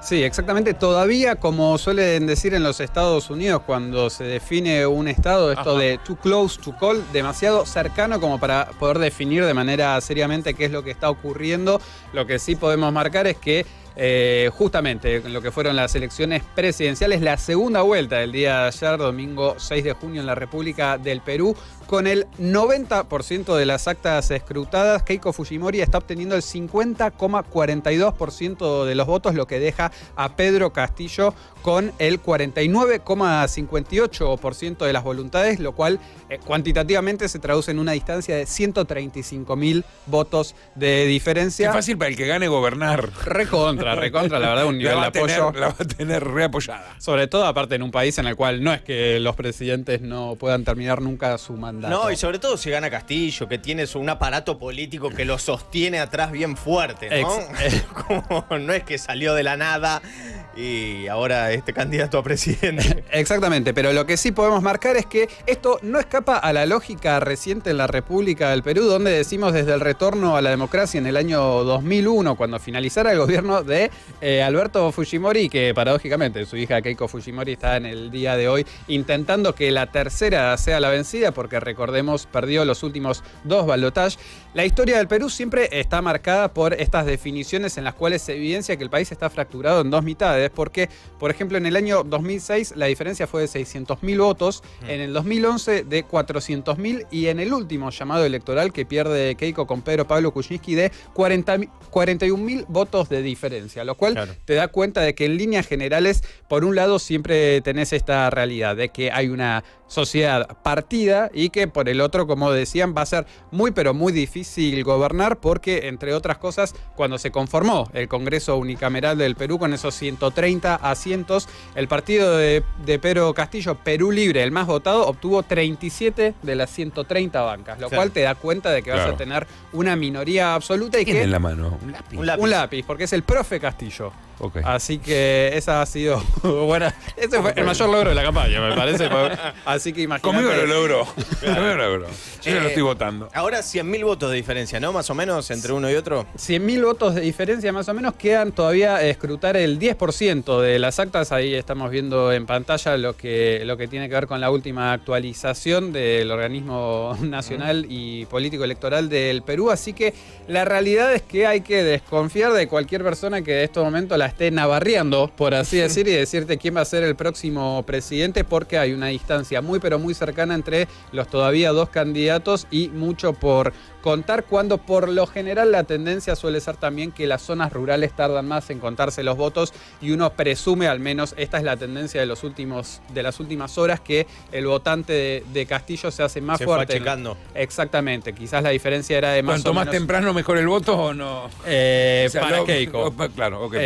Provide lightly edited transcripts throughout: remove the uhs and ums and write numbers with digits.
Sí, exactamente. Todavía, como suelen decir en los Estados Unidos, cuando se define un estado, esto de too close to call, demasiado cercano como para poder definir de manera seriamente qué es lo que está ocurriendo. Lo que sí podemos marcar es que justamente en lo que fueron las elecciones presidenciales, la segunda vuelta del día de ayer, domingo 6 de junio en la República del Perú, con el 90% de las actas escrutadas, Keiko Fujimori está obteniendo el 50,42% de los votos, lo que deja a Pedro Castillo con el 49,58% de las voluntades, lo cual cuantitativamente se traduce en una distancia de 135.000 votos de diferencia. Qué fácil para el que gane gobernar. Recontra, la verdad, un nivel de apoyo. La va a tener reapoyada. Sobre todo, aparte, en un país en el cual no es que los presidentes no puedan terminar nunca su mandato. No, y sobre todo si gana Castillo, que tiene un aparato político que lo sostiene atrás bien fuerte, ¿no? Como no es que salió de la nada y ahora este candidato a presidente. Exactamente, pero lo que sí podemos marcar es que esto no escapa a la lógica reciente en la República del Perú, donde decimos desde el retorno a la democracia en el año 2001, cuando finalizara el gobierno de Alberto Fujimori, que paradójicamente su hija Keiko Fujimori está en el día de hoy intentando que la tercera sea la vencida, porque recordemos, perdió los últimos 2 balotajes. La historia del Perú siempre está marcada por estas definiciones en las cuales se evidencia que el país está fracturado en 2 mitades, porque, por ejemplo, en el año 2006 la diferencia fue de 600.000 votos, en el 2011 de 400.000 y en el último llamado electoral que pierde Keiko con Pedro Pablo Kuczynski de 41.000 votos de diferencia, lo cual te da cuenta de que en líneas generales, por un lado, siempre tenés esta realidad de que hay una sociedad partida y que por el otro, como decían, va a ser muy pero muy difícil gobernar porque, entre otras cosas, cuando se conformó el Congreso Unicameral del Perú con esos 130 asientos, el partido de Pedro Castillo, Perú Libre, el más votado, obtuvo 37 de las 130 bancas, lo cual te da cuenta de que vas a tener una minoría absoluta y ¿Tiene que... en la mano? ¿Un lápiz? Un lápiz, porque es el profe Castillo. Okay. Así que esa ha sido buena. Ese fue el mayor logro de la campaña, me parece. Así que imagínate. Conmigo lo logró. Conmigo lo logró. Yo ya lo estoy votando. Ahora 100.000 votos de diferencia, ¿no? Más o menos, entre uno y otro. 100.000 votos de diferencia, más o menos. Quedan todavía a escrutar el 10% de las actas. Ahí estamos viendo en pantalla lo que tiene que ver con la última actualización del Organismo Nacional y Político Electoral del Perú. Así que la realidad es que hay que desconfiar de cualquier persona que en este momento la esté navarreando, por así decir, y decirte quién va a ser el próximo presidente, porque hay una distancia muy pero muy cercana entre los todavía 2 candidatos y mucho por contar, cuando por lo general la tendencia suele ser también que las zonas rurales tardan más en contarse los votos y uno presume, al menos esta es la tendencia de las últimas horas, que el votante de Castillo se hace más fuerte. Se fue achicando. Exactamente, quizás la diferencia era de más ¿Cuanto o más menos, temprano mejor el voto o no? Para Keiko. Claro, ok.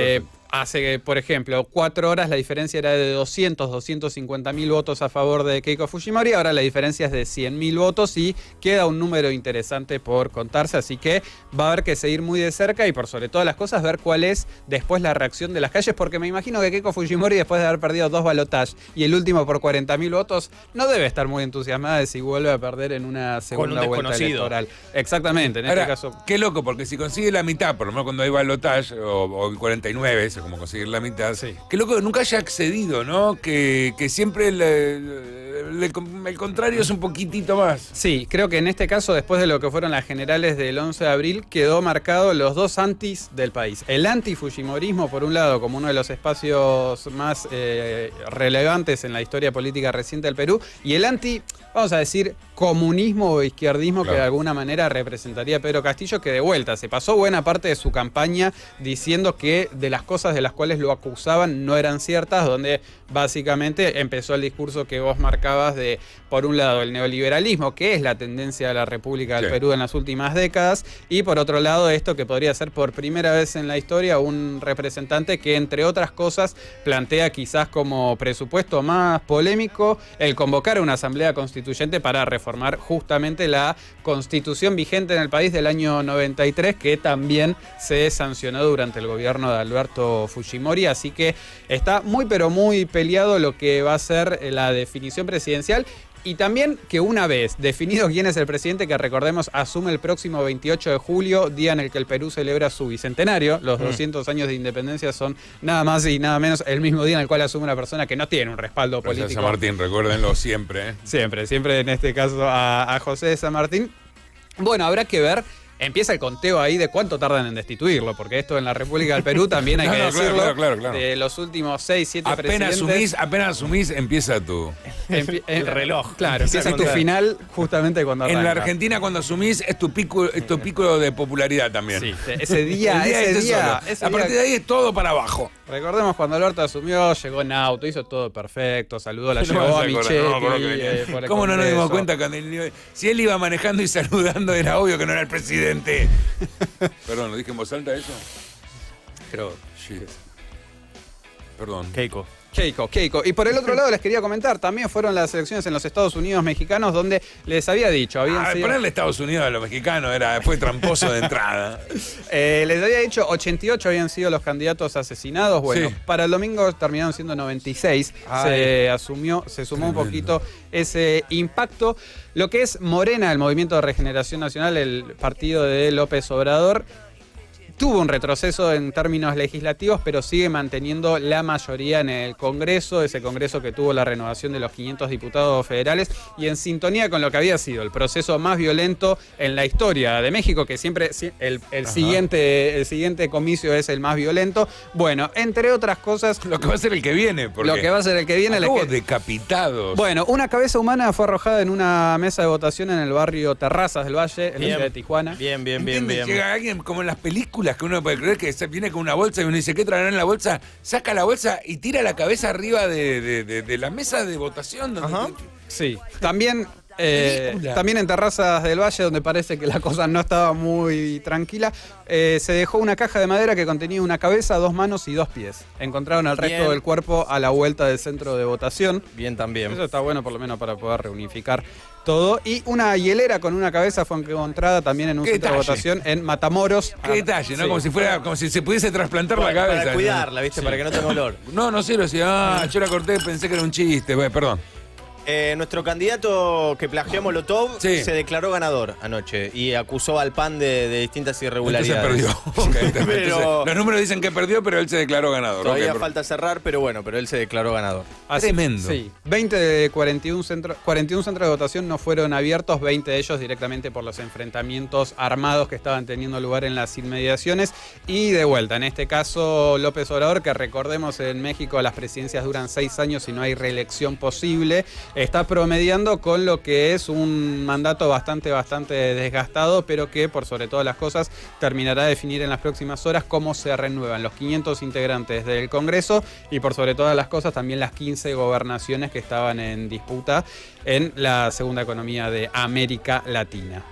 Hace, por ejemplo, 4 horas la diferencia era de 250.000 votos a favor de Keiko Fujimori, ahora la diferencia es de 100.000 votos y queda un número interesante por contarse, así que va a haber que seguir muy de cerca y por sobre todas las cosas ver cuál es después la reacción de las calles, porque me imagino que Keiko Fujimori, después de haber perdido 2 balotajes y el último por 40.000 votos, no debe estar muy entusiasmada de si vuelve a perder en una segunda vuelta electoral. Exactamente, en Ahora, este caso. qué loco, porque si consigue la mitad, por lo menos cuando hay balotaje, o el 49, eso como conseguir la mitad, qué loco que nunca haya accedido, ¿no? Que siempre el contrario es un poquitito más. Sí, creo que en este caso, después de lo que fueron las generales del 11 de abril, quedó marcado los 2 antis del país. El anti-fujimorismo, por un lado, como uno de los espacios más relevantes en la historia política reciente del Perú, y el anti, vamos a decir, comunismo o izquierdismo, que de alguna manera representaría a Pedro Castillo, que de vuelta se pasó buena parte de su campaña diciendo que de las cosas de las cuales lo acusaban no eran ciertas, donde básicamente empezó el discurso que vos marcabas de, por un lado, el neoliberalismo, que es la tendencia de la República del Perú en las últimas décadas, y por otro lado esto que podría ser por primera vez en la historia un representante que, entre otras cosas, plantea quizás como presupuesto más polémico el convocar a una asamblea constituyente para reformar justamente la constitución vigente en el país del año 93, que también se sancionó durante el gobierno de Alberto Fujimori, así que está muy pero muy peleado lo que va a ser la definición presidencial. Y también que una vez definido quién es el presidente, que recordemos asume el próximo 28 de julio, día en el que el Perú celebra su bicentenario, los 200 años de independencia son nada más y nada menos el mismo día en el cual asume una persona que no tiene un respaldo político. San Martín, recuérdenlo siempre. Siempre en este caso a José de San Martín. Bueno, habrá que ver. Empieza el conteo ahí de cuánto tardan en destituirlo, porque esto en la República del Perú también hay que decirlo. Claro. De los últimos 6, 7 presidentes. Apenas asumís, empieza tu... el reloj. Claro, empieza tu final justamente cuando arranca. En la Argentina, cuando asumís, es tu pico de popularidad también. Sí, ese día. A partir de ahí es todo para abajo. Recordemos cuando Alberto asumió, llegó en auto, hizo todo perfecto, saludó, la llevó a Michetti. ¿Cómo no nos dimos cuenta cuando si él iba manejando y saludando era obvio que no era el presidente? Perdón, ¿lo dije en voz alta eso? Creo. Shit. Perdón. Keiko. Y por el otro lado les quería comentar, también fueron las elecciones en los Estados Unidos mexicanos donde les había dicho, ponerle Estados Unidos a los mexicanos fue tramposo de entrada. Les había dicho 88 habían sido los candidatos asesinados. Bueno, sí. Para el domingo terminaron siendo 96. Se sumó un poquito ese impacto. Lo que es Morena, el Movimiento de Regeneración Nacional, el partido de López Obrador, tuvo un retroceso en términos legislativos, pero sigue manteniendo la mayoría en el Congreso, ese Congreso que tuvo la renovación de los 500 diputados federales, y en sintonía con lo que había sido el proceso más violento en la historia de México, que siempre el siguiente comicio es el más violento. Bueno, entre otras cosas... Lo que va a ser el que viene. Lo que va a ser el que viene... decapitados. Bueno, una cabeza humana fue arrojada en una mesa de votación en el barrio Terrazas del Valle, en la ciudad de Tijuana. Bien. Llega alguien como en las películas que uno puede creer que viene con una bolsa y uno dice, ¿qué traerán en la bolsa? Saca la bolsa y tira la cabeza arriba de la mesa de votación. Sí, también en Terrazas del Valle, donde parece que la cosa no estaba muy tranquila, se dejó una caja de madera que contenía una cabeza, 2 manos y 2 pies. Encontraron el resto del cuerpo a la vuelta del centro de votación. Bien también. Eso está bueno por lo menos para poder reunificar todo. Y una hielera con una cabeza fue encontrada también en un centro de votación en Matamoros. Qué detalle, ¿no? Sí. Como si se pudiese trasplantar la cabeza. Para cuidarla, ¿viste? Sí. Para que no tenga olor. No sé, yo la corté, pensé que era un chiste. Bueno, perdón. Nuestro candidato que plagió a Molotov se declaró ganador anoche y acusó al PAN de distintas irregularidades. Entonces perdió. Pero los números dicen que perdió, pero él se declaró ganador. Todavía falta cerrar, pero él se declaró ganador. Tremendo. Sí. 20 de 41 centros de votación no fueron abiertos, 20 de ellos directamente por los enfrentamientos armados que estaban teniendo lugar en las inmediaciones. Y de vuelta, en este caso López Obrador, que recordemos en México las presidencias duran 6 años y no hay reelección posible, está promediando con lo que es un mandato bastante desgastado, pero que por sobre todas las cosas terminará de definir en las próximas horas cómo se renuevan los 500 integrantes del Congreso y por sobre todas las cosas también las 15 gobernaciones que estaban en disputa en la segunda economía de América Latina.